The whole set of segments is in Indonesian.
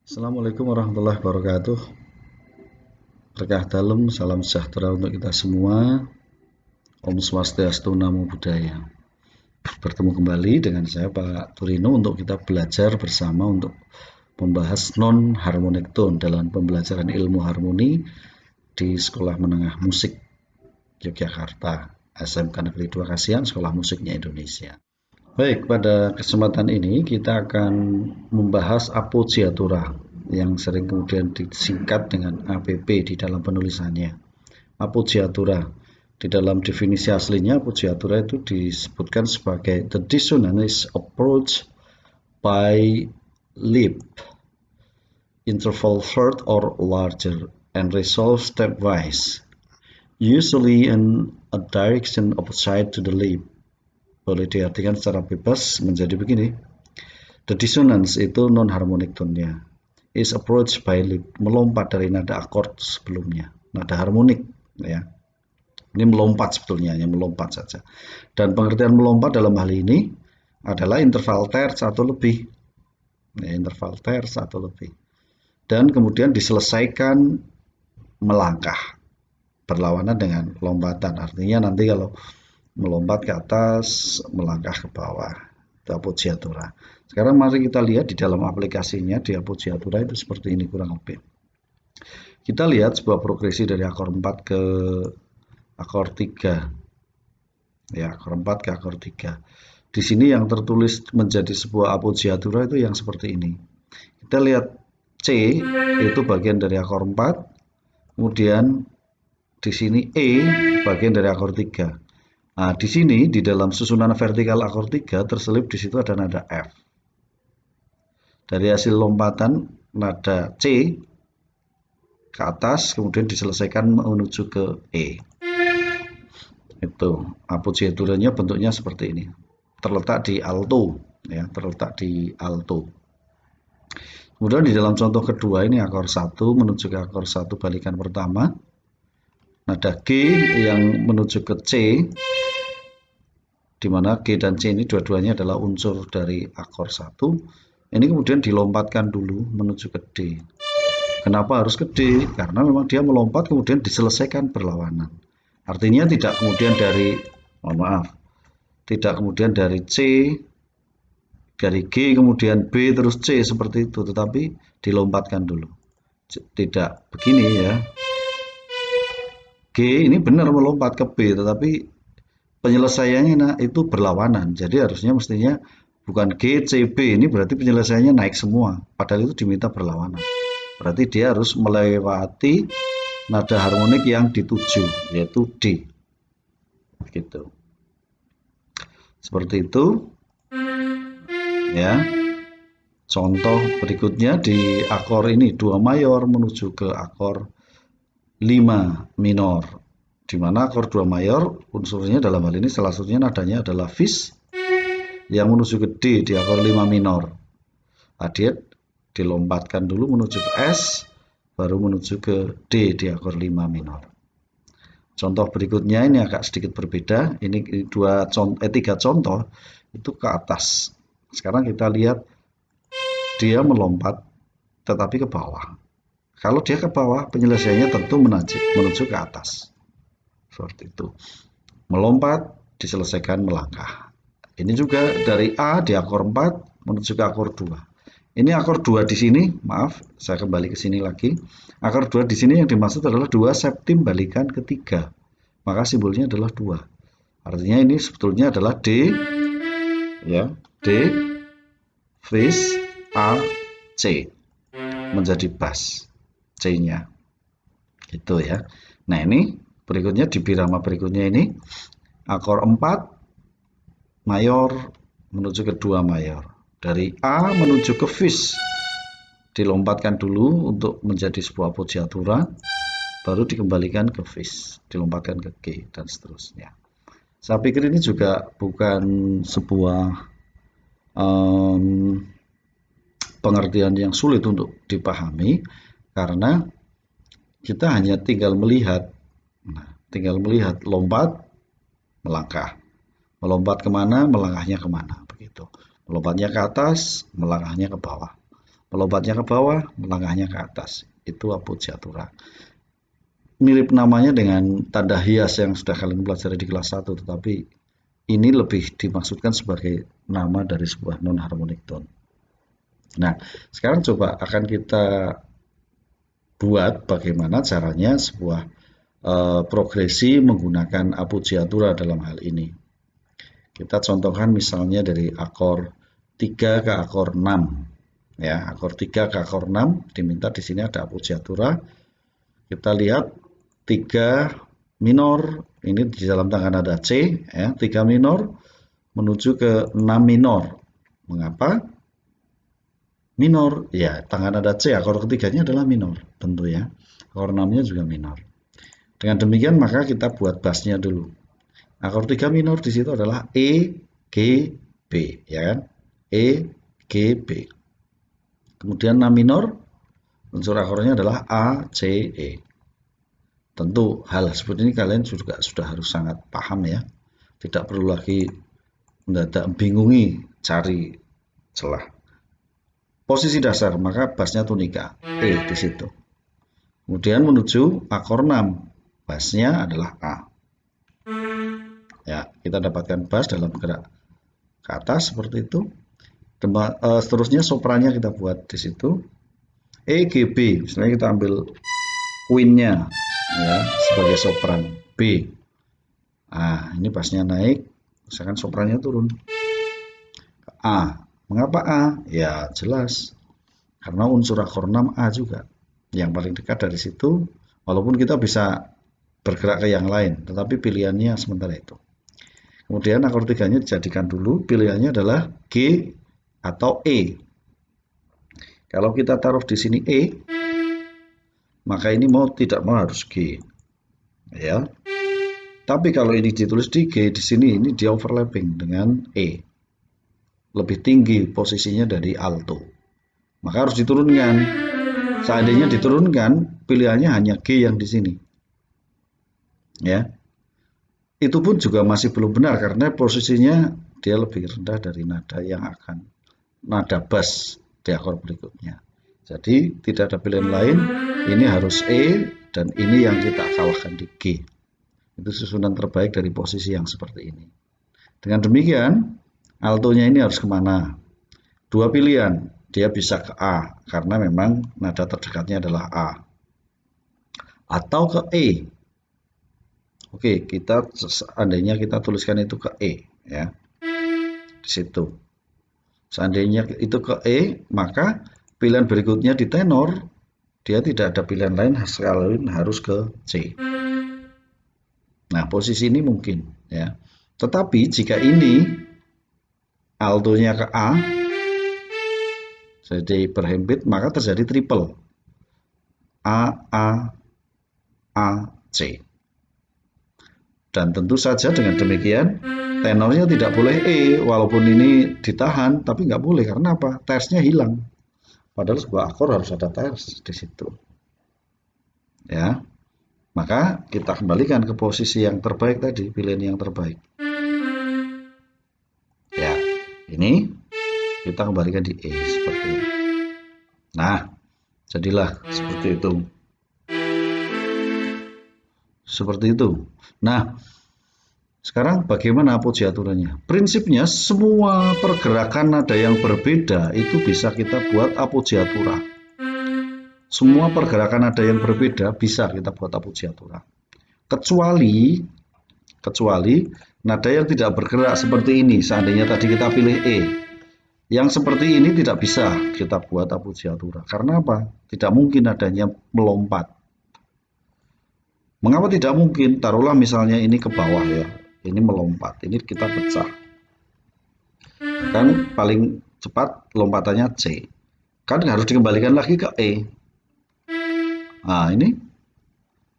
Assalamualaikum warahmatullahi wabarakatuh. Berkah dalam, salam sejahtera untuk kita semua. Om Swastiastu, Namo Buddhaya. Bertemu kembali dengan saya Pak Turino untuk kita belajar bersama untuk membahas non-harmonic tone dalam pembelajaran ilmu harmoni di Sekolah Menengah Musik Yogyakarta, SMK Negeri 2 Kasihan, Sekolah Musiknya Indonesia. Baik, pada kesempatan ini kita akan membahas appoggiatura yang sering kemudian disingkat dengan APP di dalam penulisannya. Appoggiatura di dalam definisi aslinya, appoggiatura itu disebutkan sebagai the dissonance approach by lip interval third or larger and resolved stepwise, usually in a direction opposite to the lip. Boleh diartikan secara bebas menjadi begini. The dissonance itu non-harmonic tone-nya is approached by lip, melompat dari nada akord sebelumnya, nada harmonik ya. Ini melompat sebetulnya, hanya melompat saja. Dan pengertian melompat dalam hal ini adalah interval terts atau lebih. Ya, interval terts atau lebih. Dan kemudian diselesaikan melangkah, berlawanan dengan lompatan. Artinya nanti kalau melompat ke atas, melangkah ke bawah. Itu appoggiatura. Sekarang mari kita lihat di dalam aplikasinya di appoggiatura itu seperti ini kurang lebih. Kita lihat sebuah progresi dari akor 4 ke akor 3. Ya, akor 4 ke akor 3. Di sini yang tertulis menjadi sebuah appoggiatura itu yang seperti ini. Kita lihat C itu bagian dari akor 4. Kemudian di sini E bagian dari akor 3. Nah, di sini di dalam susunan vertikal akor 3 terselip di situ ada nada F. Dari hasil lompatan nada C ke atas kemudian diselesaikan menuju ke E. Itu appoggiaturanya bentuknya seperti ini. Terletak di alto ya, terletak di alto. Kemudian di dalam contoh kedua ini akor 1 menuju ke akor 1 balikan pertama. Nada G yang menuju ke C, di mana G dan C ini dua-duanya adalah unsur dari akor 1. Ini kemudian dilompatkan dulu menuju ke D. Kenapa harus ke D? Karena memang dia melompat kemudian diselesaikan berlawanan. Artinya tidak kemudian dari, tidak kemudian dari C, dari G kemudian B terus C seperti itu, tetapi dilompatkan dulu. Tidak begini ya. G ini benar melompat ke B, tetapi penyelesaiannya itu berlawanan. Jadi harusnya mestinya bukan G, C, B, ini berarti penyelesaiannya naik semua. Padahal itu diminta berlawanan. Berarti dia harus melewati nada harmonik yang dituju, yaitu D. Gitu. Seperti itu. Ya. Contoh berikutnya di akor ini 2 mayor menuju ke akor 5 minor. Di mana akor 2 mayor unsurnya dalam hal ini salah satunya nadanya adalah fis yang menuju ke D di akor 5 minor. Dia dilompatkan dulu menuju ke S baru menuju ke D di akor 5 minor. Contoh berikutnya ini agak sedikit berbeda. Ini 3 contoh itu ke atas. Sekarang kita lihat dia melompat tetapi ke bawah. Kalau dia ke bawah penyelesaiannya tentu menuju ke atas. Seperti itu. Melompat diselesaikan melangkah. Ini juga dari A di akor 4 menuju ke akor 2. Ini akor 2 di sini, maaf, saya kembali ke sini lagi. Akor 2 di sini yang dimaksud adalah 2 septim balikan ketiga. Maka simbolnya adalah 2. Artinya ini sebetulnya adalah D, ya, D, fis, A, C. Menjadi bass C-nya. Gitu ya. Nah, ini berikutnya di birama berikutnya ini akor 4 mayor menuju ke 2 mayor. Dari A menuju ke fis dilompatkan dulu untuk menjadi sebuah appoggiatura, baru dikembalikan ke fis, dilompatkan ke G dan seterusnya. Saya pikir ini juga bukan sebuah pengertian yang sulit untuk dipahami karena kita hanya tinggal melihat. Tinggal melihat lompat, melangkah. Melompat kemana, melangkahnya kemana. Begitu. Melompatnya ke atas, melangkahnya ke bawah. Melompatnya ke bawah, melangkahnya ke atas. Itu appoggiatura. Mirip namanya dengan tanda hias yang sudah kalian pelajari di kelas 1, tetapi ini lebih dimaksudkan sebagai nama dari sebuah non-harmonic tone. Nah, sekarang coba akan kita buat bagaimana caranya sebuah progresi menggunakan appoggiatura dalam hal ini. Kita contohkan misalnya dari akor 3 ke akor 6. Ya, akor 3 ke akor 6 diminta di sini ada appoggiatura. Kita lihat 3 minor, ini di dalam tangan ada C, ya, 3 minor menuju ke 6 minor. Mengapa? Minor, ya, tangan ada C, akor ketiganya adalah minor, tentu ya. Akor 6-nya juga minor. Dengan demikian maka kita buat bassnya dulu. Akor 3 minor di situ adalah E, G, B, ya kan? E, G, B. Kemudian 6 minor, unsur akornya adalah A, C, E. Tentu hal seperti ini kalian juga sudah harus sangat paham ya. Tidak perlu lagi mendadak bingungi cari celah. Posisi dasar, maka bassnya tunika, E di situ. Kemudian menuju akor 6, bassnya adalah A. Ya, kita dapatkan bass dalam gerak ke atas seperti itu. Seterusnya soprannya kita buat di situ. E, G, B. Misalnya kita ambil queen-nya ya sebagai sopran B. Nah, ini bassnya naik, misalkan soprannya turun. A. Mengapa A? Ya jelas, karena unsur akor 6 A juga. Yang paling dekat dari situ, walaupun kita bisa bergerak ke yang lain, tetapi pilihannya sementara itu. Kemudian akor 3-nya dijadikan dulu, pilihannya adalah G atau E. Kalau kita taruh di sini E, maka ini mau tidak mau harus G. Ya. Tapi kalau ini ditulis di G, di sini ini dia overlapping dengan E. Lebih tinggi posisinya dari alto. Maka harus diturunkan. Seandainya diturunkan, pilihannya hanya G yang di sini. Ya. Itu pun juga masih belum benar karena posisinya dia lebih rendah dari nada yang akan nada bass di akor berikutnya. Jadi tidak ada pilihan lain, ini harus E dan ini yang kita kalahkan di G. Itu susunan terbaik dari posisi yang seperti ini. Dengan demikian, altonya ini harus kemana? Dua pilihan, dia bisa ke A karena memang nada terdekatnya adalah A. Atau ke E. Oke, kita seandainya kita tuliskan itu ke E ya. Di situ. Seandainya itu ke E, maka pilihan berikutnya di tenor dia tidak ada pilihan lain selain harus ke C. Nah, posisi ini mungkin ya. Tetapi jika ini altonya ke A jadi berhimpit, maka terjadi triple. A, C. Dan tentu saja dengan demikian tenornya tidak boleh E, walaupun ini ditahan, tapi nggak boleh karena apa? Tersnya hilang. Padahal sebuah akor harus ada ters di situ. Ya, maka kita kembalikan ke posisi yang terbaik tadi, pilihan yang terbaik. Ya, ini kita kembalikan di E seperti ini. Nah, jadilah seperti itu. Seperti itu. Nah, sekarang bagaimana appoggiaturanya? Prinsipnya semua pergerakan nada yang berbeda itu bisa kita buat appoggiatura. Semua pergerakan nada yang berbeda bisa kita buat appoggiatura. Kecuali nada yang tidak bergerak seperti ini. Seandainya tadi kita pilih E. Yang seperti ini tidak bisa kita buat appoggiatura. Karena apa? Tidak mungkin nadanya melompat. Mengapa tidak mungkin? Taruhlah misalnya ini ke bawah ya. Ini melompat, ini kita pecah. Kan paling cepat lompatannya C. Kan harus dikembalikan lagi ke E. Nah, ini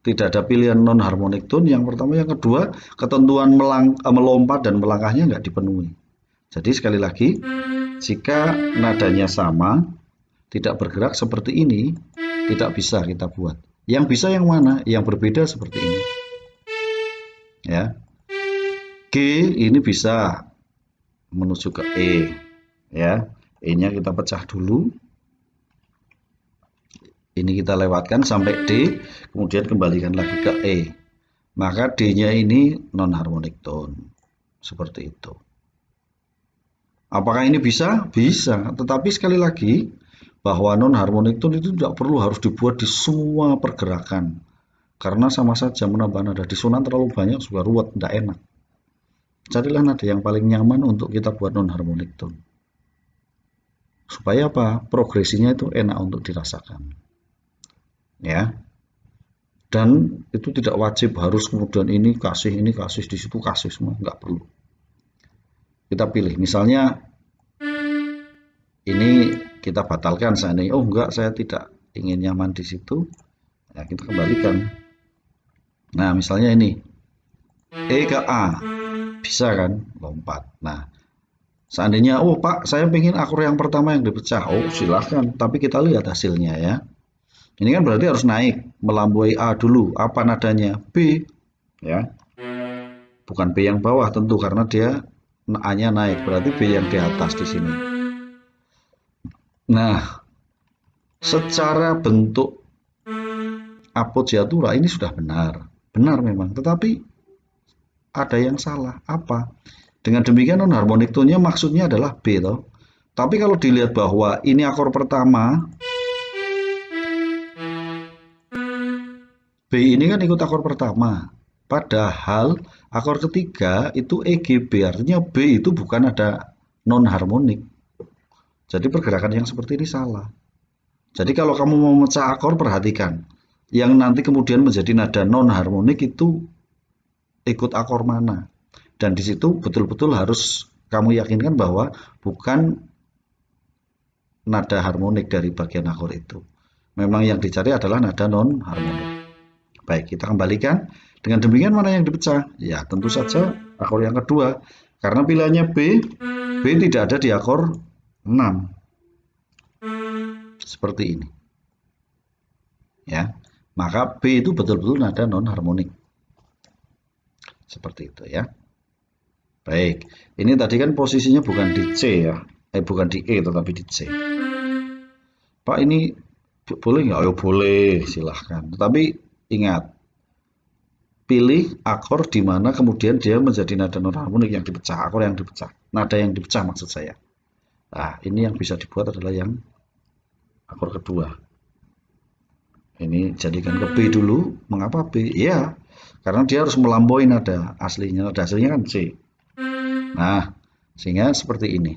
tidak ada pilihan non harmonic tone yang pertama, yang kedua ketentuan melompat dan melangkahnya nggak dipenuhi. Jadi sekali lagi, jika nadanya sama, tidak bergerak seperti ini, tidak bisa kita buat. Yang bisa yang mana? Yang berbeda seperti ini. Ya. G ini bisa menuju ke E. Ya. E-nya kita pecah dulu. Ini kita lewatkan sampai D, kemudian kembalikan lagi ke E. Maka D-nya ini non-harmonic tone. Seperti itu. Apakah ini bisa? Bisa. Tetapi sekali lagi, bahwa non-harmonic tone itu tidak perlu harus dibuat di semua pergerakan. Karena sama saja menambah nada disonan terlalu banyak juga ruwet, tidak enak. Carilah nada yang paling nyaman untuk kita buat non-harmonic tone. Supaya apa? Progresinya itu enak untuk dirasakan. Ya, dan itu tidak wajib harus kemudian ini kasih di situ kasih semua, nggak perlu. Kita pilih, misalnya ini kita batalkan seandainya, oh enggak, saya tidak ingin nyaman di situ, ya kita kembalikan. Nah misalnya ini E ke A, bisa kan, lompat. Nah seandainya, oh Pak, saya ingin akor yang pertama yang dipecah, oh silahkan, tapi kita lihat hasilnya ya. Ini kan berarti harus naik, melampaui A dulu. Apa nadanya? B. Ya. Bukan B yang bawah tentu karena dia A-nya naik, berarti B yang di atas di sini. Nah, secara bentuk appoggiatura ini sudah benar. Benar memang, tetapi ada yang salah. Apa? Dengan demikian non-harmonic tone-nya maksudnya adalah B toh. Tapi kalau dilihat bahwa ini akor pertama, B ini kan ikut akor pertama. Padahal akor ketiga itu EGB, artinya B itu bukan ada non-harmonik. Jadi pergerakan yang seperti ini salah. Jadi kalau kamu mau memecah akor, perhatikan. Yang nanti kemudian menjadi nada non-harmonik itu ikut akor mana. Dan di situ betul-betul harus kamu yakinkan bahwa bukan nada harmonik dari bagian akor itu. Memang yang dicari adalah nada non-harmonik. Baik, kita kembalikan. Dengan demikian mana yang dipecah? Ya, tentu saja akor yang kedua. Karena pilihannya B, B tidak ada di akor 6. Seperti ini. Ya. Maka B itu betul-betul nada non-harmonik. Seperti itu ya. Baik, ini tadi kan posisinya bukan di C ya. Bukan di E tetapi di C. Pak, ini boleh nggak? Oh, boleh, silahkan. Tetapi ingat, pilih akor di mana kemudian dia menjadi nada non-harmonik yang dipecah, akor yang dipecah, nada yang dipecah maksud saya. Nah, ini yang bisa dibuat adalah yang akor kedua. Ini jadikan ke B dulu. Mengapa B? Ya, karena dia harus melampaui nada aslinya. Nada aslinya kan C. Nah, sehingga seperti ini.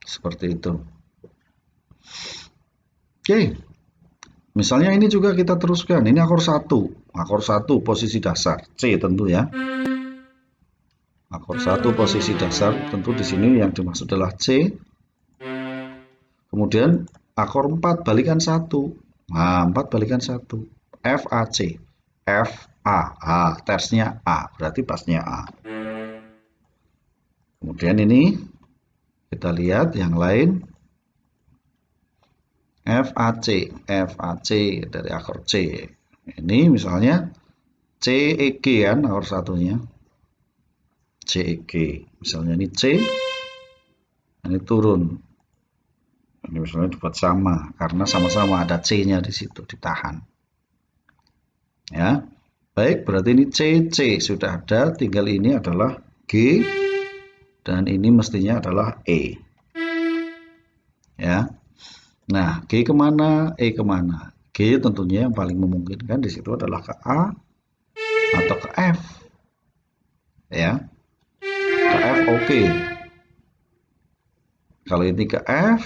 Seperti itu. Oke. Misalnya ini juga kita teruskan. Ini akor 1. Akor 1 posisi dasar. C tentu ya. Akor 1 posisi dasar. Tentu di sini yang dimaksud adalah C. Kemudian akor 4 balikan 1. Nah, 4 balikan 1. F, A, C. F, A. Tersnya A. Berarti pasnya A. Kemudian ini kita lihat yang lain. F, A, C dari akor C. Ini misalnya C, E, G kan akor satunya. C, E, G. Misalnya ini C. Ini turun. Ini misalnya dibuat sama karena sama-sama ada C-nya di situ ditahan. Ya. Baik, berarti ini C, C sudah ada, tinggal ini adalah G dan ini mestinya adalah E. Ya. Nah, G kemana? E kemana? G tentunya yang paling memungkinkan di situ adalah ke A atau ke F. Ya. Ke F oke. Kalau ini ke F,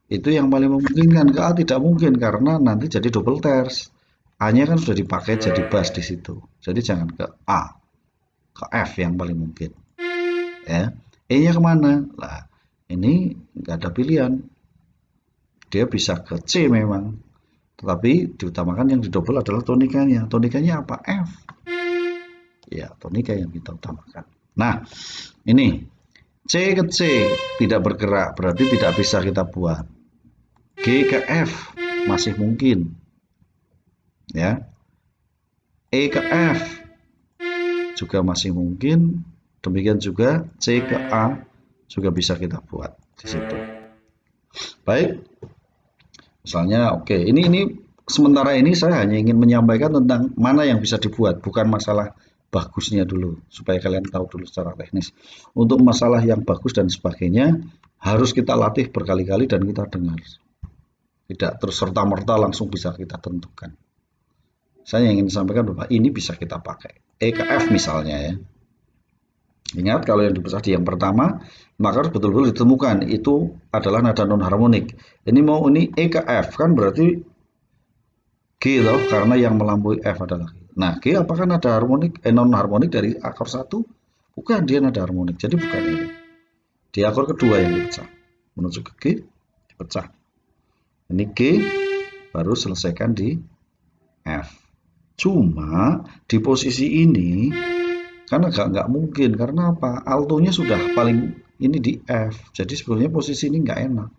itu yang paling memungkinkan. Ke A tidak mungkin karena nanti jadi double terce. A-nya kan sudah dipakai jadi bass di situ. Jadi jangan ke A. Ke F yang paling mungkin. Ya. E-nya kemana? Lah, ini nggak ada pilihan. Dia bisa ke C memang, tetapi diutamakan yang didouble adalah tonikanya. Tonikanya apa? F. Ya, tonika yang kita utamakan. Nah, ini C ke C tidak bergerak, berarti tidak bisa kita buat. G ke F masih mungkin. Ya. E ke F juga masih mungkin. Demikian juga C ke A juga bisa kita buat di situ. Baik, misalnya oke, ini sementara ini saya hanya ingin menyampaikan tentang mana yang bisa dibuat, bukan masalah bagusnya dulu, supaya kalian tahu dulu secara teknis. Untuk masalah yang bagus dan sebagainya, harus kita latih berkali-kali dan kita dengar. Tidak terus serta-merta langsung bisa kita tentukan. Saya ingin sampaikan bahwa ini bisa kita pakai. E ke F misalnya ya. Ingat kalau yang dipecah di yang pertama, maka harus betul-betul ditemukan itu adalah nada non harmonik. Ini mau ini E ke F kan berarti G loh, karena yang melampaui F adalah G. Nah, G apakah nada harmonik non harmonik dari akor satu? Bukan, dia nada harmonik. Jadi bukan ini. Di akor kedua yang dipecah. Menuju ke G dipecah. Ini G baru selesaikan di F. Cuma di posisi ini kan nggak mungkin karena apa? Altonya sudah paling ini di F. Jadi sebetulnya posisi ini nggak enak.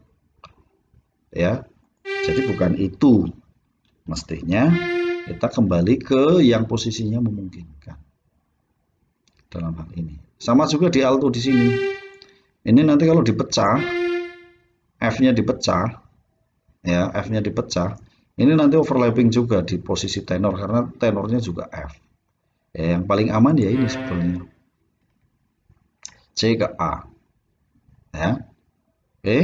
Ya. Jadi bukan itu. Mestinya kita kembali ke yang posisinya memungkinkan. Dalam hal ini. Sama juga di alto di sini. Ini nanti kalau dipecah, F-nya dipecah, ya F-nya dipecah. Ini nanti overlapping juga di posisi tenor karena tenornya juga F. Ya, yang paling aman ya ini sebetulnya. C ke A. Ya. Oke.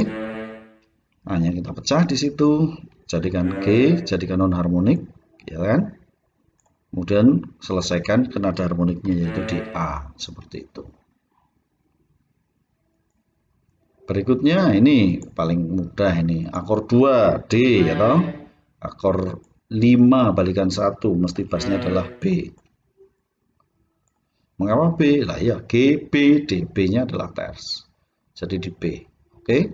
Hanya kita pecah di situ, jadikan G, jadikan non harmonik, ya kan? Kemudian selesaikan ke nada harmoniknya yaitu di A, seperti itu. Berikutnya ini paling mudah ini, akor 2 D ya toh. Akor 5 balikan 1 mesti bassnya adalah B. Mengapa B? Lah ya G, B, D. B-nya adalah terts. Jadi di B. Oke.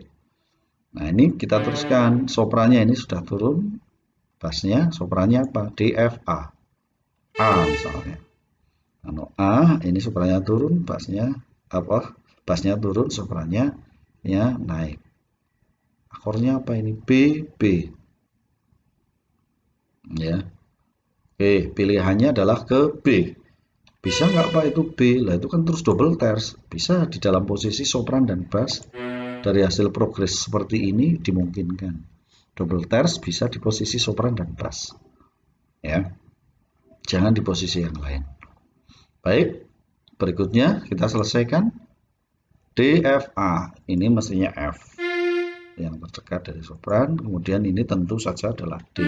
Nah, ini kita teruskan. Soprannya ini sudah turun. Bassnya, soprannya apa? D, F, A. A misalnya. Nah, A, ini soprannya turun, bassnya apa? Bassnya turun, soprannya ya naik. Akornya apa ini? B, B. Ya. Oke, pilihannya adalah ke B. Bisa nggak Pak itu B? Lah itu kan terus double terts. Bisa di dalam posisi sopran dan bass dari hasil progres seperti ini dimungkinkan. Double terts bisa di posisi sopran dan bass. Ya. Jangan di posisi yang lain. Baik. Berikutnya kita selesaikan D, F, A. Ini mestinya F. Yang terdekat dari sopran. Kemudian ini tentu saja adalah D.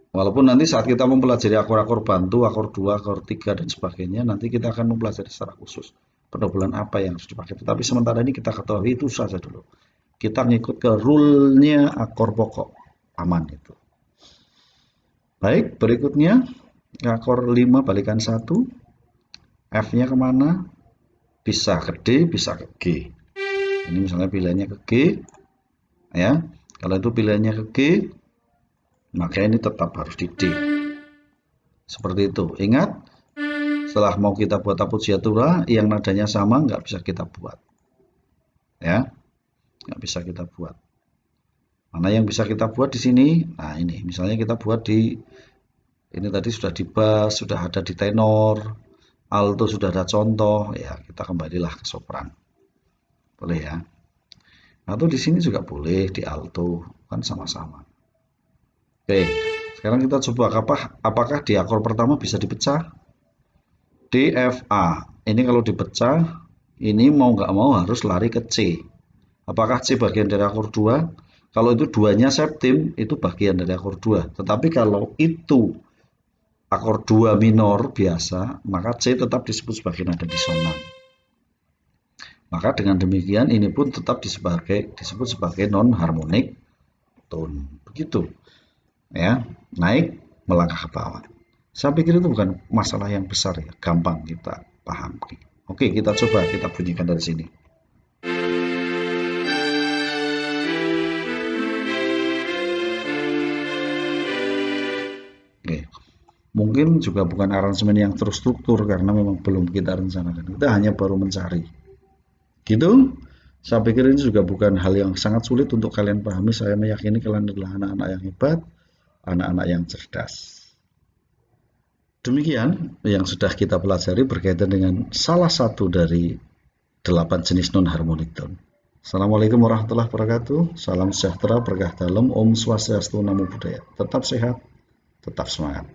Walaupun nanti saat kita mempelajari akor-akor bantu, akor 2, akor 3, dan sebagainya, nanti kita akan mempelajari secara khusus pendobelan apa yang harus dipakai. Tetapi sementara ini kita ketahui itu saja dulu. Kita ngikut ke rule-nya akor pokok. Aman itu. Baik, berikutnya akor 5 balikan 1. F-nya kemana? Bisa ke D, bisa ke G. Ini misalnya pilihannya ke G. Ya, kalau itu pilihannya ke G, maka ini tetap harus di D. Seperti itu. Ingat, setelah mau kita buat appoggiatura yang nadanya sama nggak bisa kita buat. Ya, nggak bisa kita buat. Mana yang bisa kita buat di sini? Nah ini, misalnya kita buat di ini tadi sudah di bass, sudah ada di tenor, alto sudah ada contoh, ya kita kembalilah ke sopran. Boleh ya. Atau di sini juga boleh di alto, kan sama-sama. Oke, sekarang kita coba apakah di akor pertama bisa dipecah? D, F, A. Ini kalau dipecah, ini mau nggak mau harus lari ke C. Apakah C bagian dari akor 2? Kalau itu duanya septim, itu bagian dari akor 2. Tetapi kalau itu akor 2 minor biasa, maka C tetap disebut sebagai nada disonan. Maka dengan demikian ini pun tetap disebut sebagai non harmonik tone. Begitu. Ya, naik melangkah ke bawah. Saya pikir itu bukan masalah yang besar ya, gampang kita pahami. Oke, kita coba kita bunyikan dari sini. Oke. Mungkin juga bukan aransemen yang terstruktur karena memang belum kita rencanakan. Kita hanya baru mencari. Gitu. Saya pikir ini juga bukan hal yang sangat sulit untuk kalian pahami. Saya meyakini kalian adalah anak-anak yang hebat, anak-anak yang cerdas. Demikian yang sudah kita pelajari berkaitan dengan salah satu dari 8 jenis non harmonic tone. Assalamualaikum warahmatullahi wabarakatuh. Salam sejahtera, berkah dalam, Om Swastiastu, Namo Buddhaya. Tetap sehat, tetap semangat.